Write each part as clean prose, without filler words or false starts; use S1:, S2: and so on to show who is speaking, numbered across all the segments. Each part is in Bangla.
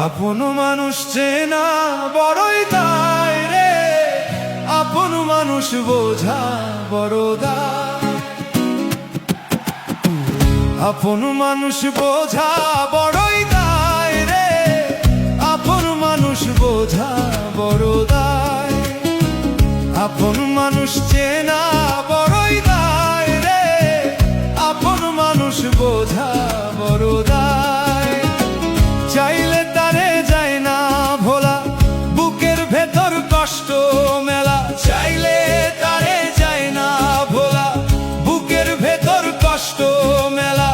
S1: আপন মানুষ চেনা বড়ই দায় রে, আপন মানুষ বোঝা বড় দায়। আপন মানুষ বোঝা বড়ই দায় রে, আপন মানুষ বোঝা বড় দায়। আপন মানুষ চেনা বড়ই দায় রে, আপন মানুষ বোঝা বড় দায়। চাইলে তারে যায় না ভোলা, বুকের ভেতর কষ্ট মেলা। চাইলে তারে যায় না ভোলা, বুকের ভেতর কষ্ট মেলা।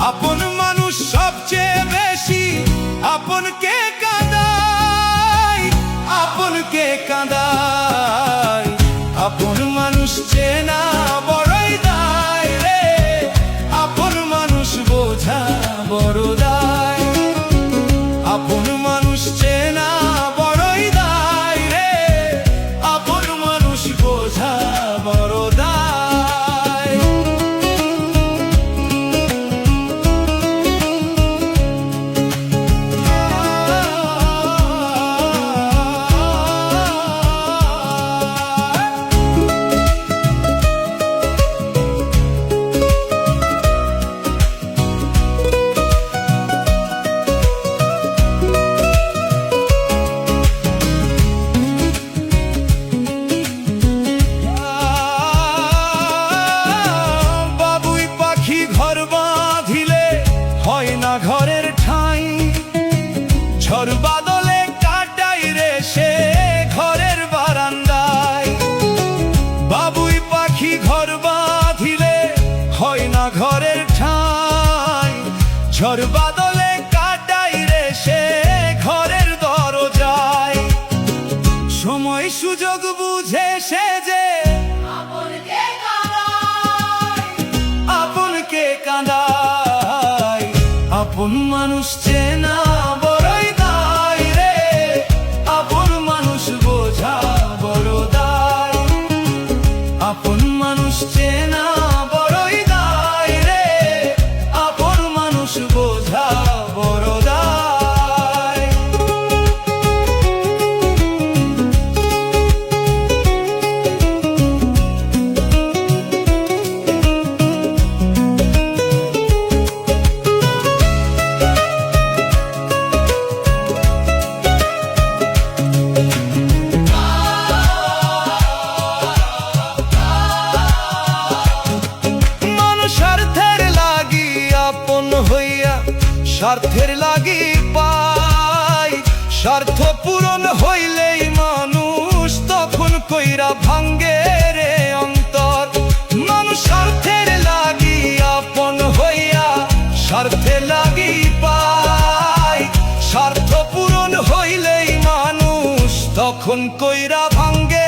S1: আপন মানুষ সবচেয়ে বেশি আপনকে কাঁদায়, আপনকে কাঁদায়। আপন মানুষ চেনা বড়ই দায় রে, আপন মানুষ বোঝা বড় দায়। আপন মানুষ চেনা বড়ই দায় রে, আপন মানুষ বোঝা বড় দায়। ঘরের ঠাঁই ঝড় বাদলে কাটাই রে সে ঘরের বারান্দায়। বাবুই পাখি ঘর বাঁধিলে হয় না ঘরের ঠাঁই, ঝড় বাদলে কাটাই রে সে ঘরের দরজায়। সময় সুযোগ বুঝে সে যে আপনকে কাঁদায়। আপন মানুষ চেনা বড়ই দায় রে, আপন মানুষ বোঝা বড় দায়। আপন মানুষ চেনা বড়ই দায় রে, আপন মানুষ বোঝা বড় দায়। স্বার্থের লাগি পাই, স্বার্থ পূরণ হইলেই মানুষ তখন কইরা ভাঙ্গে রে অন্তর। মানুষ স্বার্থের লাগি আপন হইয়া, স্বার্থের লাগি পাই, স্বার্থ পূরণ হইলেই মানুষ তখন কইরা ভাঙ্গে